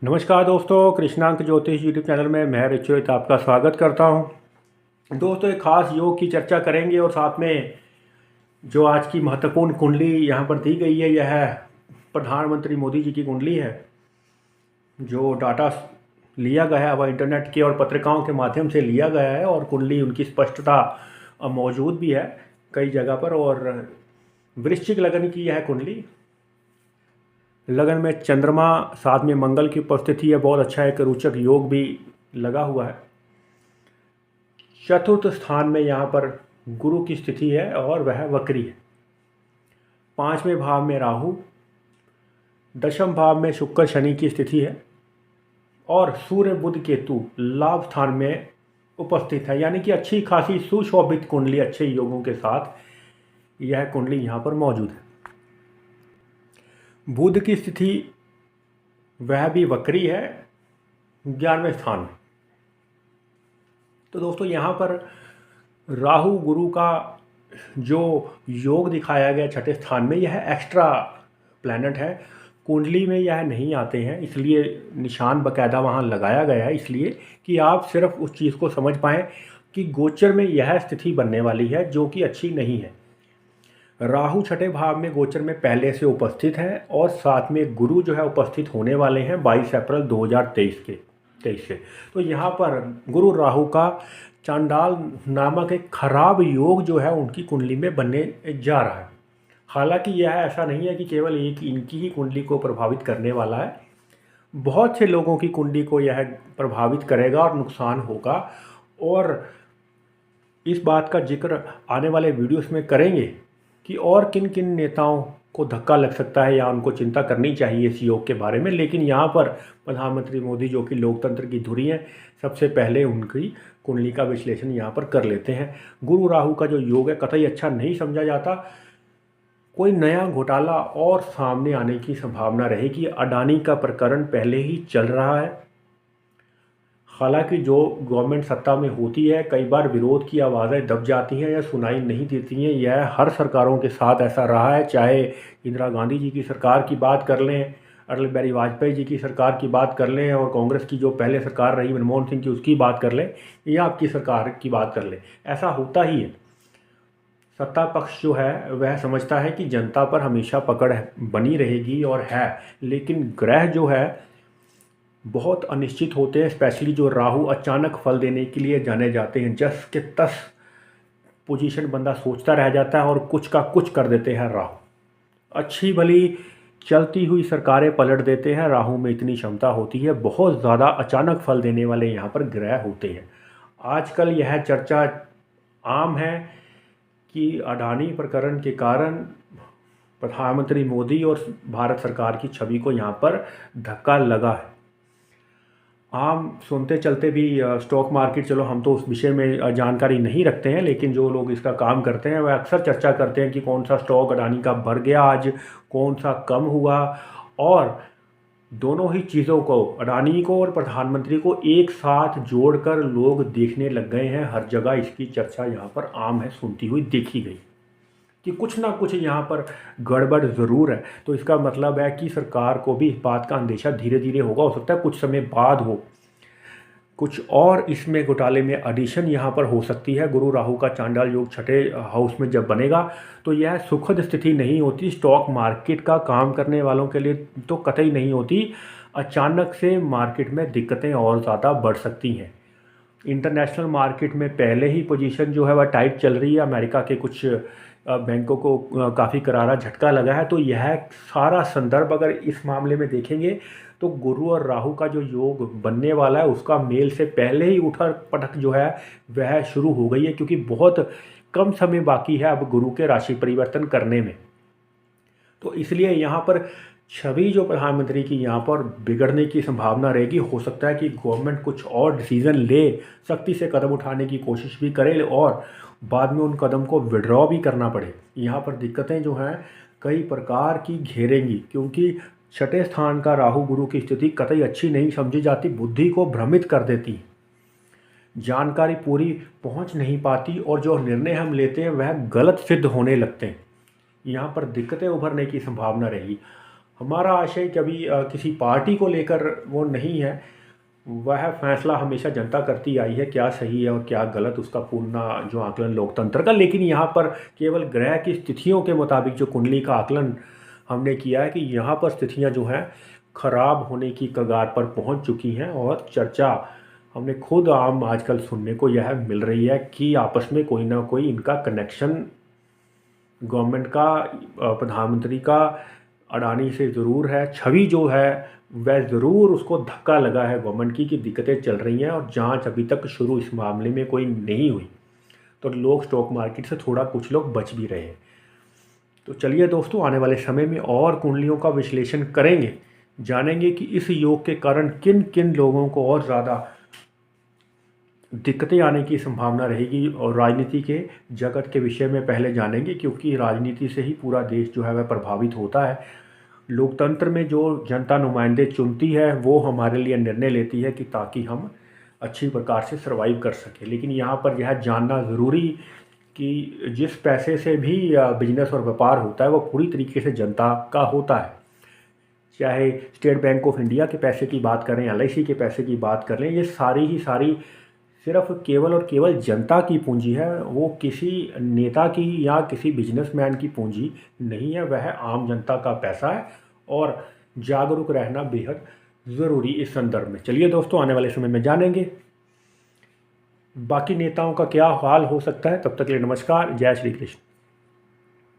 नमस्कार दोस्तों, कृष्णांक ज्योतिष यूट्यूब चैनल में मैं रिचुअल आपका स्वागत करता हूं। दोस्तों, एक खास योग की चर्चा करेंगे और साथ में जो आज की महत्वपूर्ण कुंडली यहां पर दी गई है, यह है प्रधानमंत्री मोदी जी की कुंडली है। जो डाटा लिया गया है वह इंटरनेट के और पत्रिकाओं के माध्यम से लिया गया है और कुंडली उनकी स्पष्टता मौजूद भी है कई जगह पर। और वृश्चिक लगन की यह कुंडली, लगन में चंद्रमा साथ में मंगल की उपस्थिति है, बहुत अच्छा एक रोचक योग भी लगा हुआ है। चतुर्थ स्थान में यहाँ पर गुरु की स्थिति है और वह वक्री है। पांचवें भाव में राहु, दशम भाव में शुक्र शनि की स्थिति है और सूर्य बुध केतु लाभ स्थान में उपस्थित है। यानी कि अच्छी खासी सुशोभित कुंडली, अच्छे योगों के साथ यह कुंडली यहाँ पर मौजूद है। बुध की स्थिति वह भी वक्री है 11वें स्थान में। तो दोस्तों, यहाँ पर राहु गुरु का जो योग दिखाया गया छठे स्थान में, यह एक्स्ट्रा प्लैनेट है। कुंडली में यह नहीं आते हैं, इसलिए निशान बकायदा वहाँ लगाया गया है, इसलिए कि आप सिर्फ उस चीज़ को समझ पाएँ कि गोचर में यह स्थिति बनने वाली है जो कि अच्छी नहीं है। राहु छठे भाव में गोचर में पहले से उपस्थित है और साथ में गुरु जो है उपस्थित होने वाले हैं 22 अप्रैल 2023 से। तो यहाँ पर गुरु राहु का चांडाल नामक एक खराब योग जो है उनकी कुंडली में बनने जा रहा है। हालांकि यह ऐसा नहीं है कि केवल एक इनकी ही कुंडली को प्रभावित करने वाला है, बहुत से लोगों की कुंडली को यह प्रभावित करेगा और नुकसान होगा। और इस बात का जिक्र आने वाले वीडियोस में करेंगे कि और किन किन नेताओं को धक्का लग सकता है या उनको चिंता करनी चाहिए इस योग के बारे में। लेकिन यहाँ पर प्रधानमंत्री मोदी जो कि लोकतंत्र की धुरी हैं, सबसे पहले उनकी कुंडली का विश्लेषण यहाँ पर कर लेते हैं। गुरु राहु का जो योग है कतई अच्छा नहीं समझा जाता। कोई नया घोटाला और सामने आने की संभावना रहेगी। अडानी का प्रकरण पहले ही चल रहा है। हालांकि जो गवर्नमेंट सत्ता में होती है, कई बार विरोध की आवाज़ें दब जाती हैं या सुनाई नहीं देती हैं। यह हर सरकारों के साथ ऐसा रहा है, चाहे इंदिरा गांधी जी की सरकार की बात कर लें, अटल बिहारी वाजपेयी जी की सरकार की बात कर लें, और कांग्रेस की जो पहले सरकार रही मनमोहन सिंह की, उसकी बात कर लें, या आपकी सरकार की बात कर लें। ऐसा होता ही है। सत्ता पक्ष जो है वह समझता है कि जनता पर हमेशा पकड़ बनी रहेगी और है, लेकिन ग्रह जो है बहुत अनिश्चित होते हैं। स्पेशली जो राहु अचानक फल देने के लिए जाने जाते हैं। जस के तस पोजीशन बंदा सोचता रह जाता है और कुछ का कुछ कर देते हैं राहु। अच्छी भली चलती हुई सरकारें पलट देते हैं। राहु में इतनी क्षमता होती है, बहुत ज़्यादा अचानक फल देने वाले यहाँ पर ग्रह होते हैं। आजकल यह चर्चा आम है कि अडानी प्रकरण के कारण प्रधानमंत्री मोदी और भारत सरकार की छवि को यहाँ पर धक्का लगा है। आम सुनते चलते भी स्टॉक मार्केट, चलो हम तो उस विषय में जानकारी नहीं रखते हैं, लेकिन जो लोग इसका काम करते हैं वह अक्सर चर्चा करते हैं कि कौन सा स्टॉक अडानी का बढ़ गया आज, कौन सा कम हुआ। और दोनों ही चीज़ों को, अडानी को और प्रधानमंत्री को एक साथ जोड़कर लोग देखने लग गए हैं। हर जगह इसकी चर्चा यहाँ पर आम है, सुनती हुई देखी गई कि कुछ ना कुछ यहाँ पर गड़बड़ ज़रूर है। तो इसका मतलब है कि सरकार को भी इस बात का अंदेशा धीरे धीरे होगा। हो सकता है कुछ समय बाद हो, कुछ और इसमें घोटाले में एडिशन यहाँ पर हो सकती है। गुरु राहु का चांडाल योग छठे हाउस में जब बनेगा तो यह सुखद स्थिति नहीं होती। स्टॉक मार्केट का काम करने वालों के लिए तो कतई नहीं होती। अचानक से मार्केट में दिक्कतें और ज़्यादा बढ़ सकती हैं। इंटरनेशनल मार्केट में पहले ही पोजीशन जो है वह टाइट चल रही है। अमेरिका के कुछ बैंकों को काफ़ी करारा झटका लगा है। तो यह सारा संदर्भ अगर इस मामले में देखेंगे तो गुरु और राहु का जो योग बनने वाला है उसका मेल से पहले ही उठक पटक जो है वह शुरू हो गई है, क्योंकि बहुत कम समय बाकी है अब गुरु के राशि परिवर्तन करने में। तो इसलिए यहाँ पर छवि जो प्रधानमंत्री की यहाँ पर बिगड़ने की संभावना रहेगी। हो सकता है कि गवर्नमेंट कुछ और डिसीज़न ले, सख्ती से कदम उठाने की कोशिश भी करे और बाद में उन कदम को विड्रॉ भी करना पड़े। यहाँ पर दिक्कतें जो हैं कई प्रकार की घेरेंगी, क्योंकि छठे स्थान का राहु गुरु की स्थिति कतई अच्छी नहीं समझी जाती। बुद्धि को भ्रमित कर देती, जानकारी पूरी पहुँच नहीं पाती और जो निर्णय हम लेते हैं वह गलत सिद्ध होने लगते हैं। यहाँ पर दिक्कतें उभरने की संभावना रहेगी। हमारा आशय कभी किसी पार्टी को लेकर वो नहीं है। वह फैसला हमेशा जनता करती आई है, क्या सही है और क्या गलत, उसका पूर्ण जो आकलन लोकतंत्र का। लेकिन यहाँ पर केवल ग्रह की स्थितियों के मुताबिक जो कुंडली का आकलन हमने किया है कि यहाँ पर स्थितियाँ जो हैं खराब होने की कगार पर पहुँच चुकी हैं, और चर्चा हमने खुद आम आजकल सुनने को यह मिल रही है कि आपस में कोई ना कोई इनका कनेक्शन गवर्नमेंट का, प्रधानमंत्री का अडानी से ज़रूर है। छवि जो है वह ज़रूर उसको धक्का लगा है गवर्नमेंट की कि दिक्कतें चल रही हैं और जांच अभी तक शुरू इस मामले में कोई नहीं हुई। तो लोग स्टॉक मार्केट से थोड़ा कुछ लोग बच भी रहे हैं। तो चलिए दोस्तों, आने वाले समय में और कुंडलियों का विश्लेषण करेंगे, जानेंगे कि इस योग के कारण किन किन लोगों को और ज़्यादा दिक्कतें आने की संभावना रहेगी। और राजनीति के जगत के विषय में पहले जानेंगे, क्योंकि राजनीति से ही पूरा देश जो है वह प्रभावित होता है। लोकतंत्र में जो जनता नुमाइंदे चुनती है वो हमारे लिए निर्णय लेती है कि ताकि हम अच्छी प्रकार से सर्वाइव कर सकें। लेकिन यहाँ पर यह जानना ज़रूरी कि जिस पैसे से भी बिजनेस और व्यापार होता है वो पूरी तरीके से जनता का होता है। चाहे स्टेट बैंक ऑफ इंडिया के पैसे की बात करें, LIC के पैसे की बात कर लें, ये सारी ही सारी सिर्फ केवल और केवल जनता की पूंजी है। वो किसी नेता की या किसी बिजनेसमैन की पूंजी नहीं है, वह आम जनता का पैसा है। और जागरूक रहना बेहद ज़रूरी इस संदर्भ में। चलिए दोस्तों, आने वाले समय में जानेंगे बाकी नेताओं का क्या हाल हो सकता है। तब तक के लिए नमस्कार, जय श्री कृष्ण।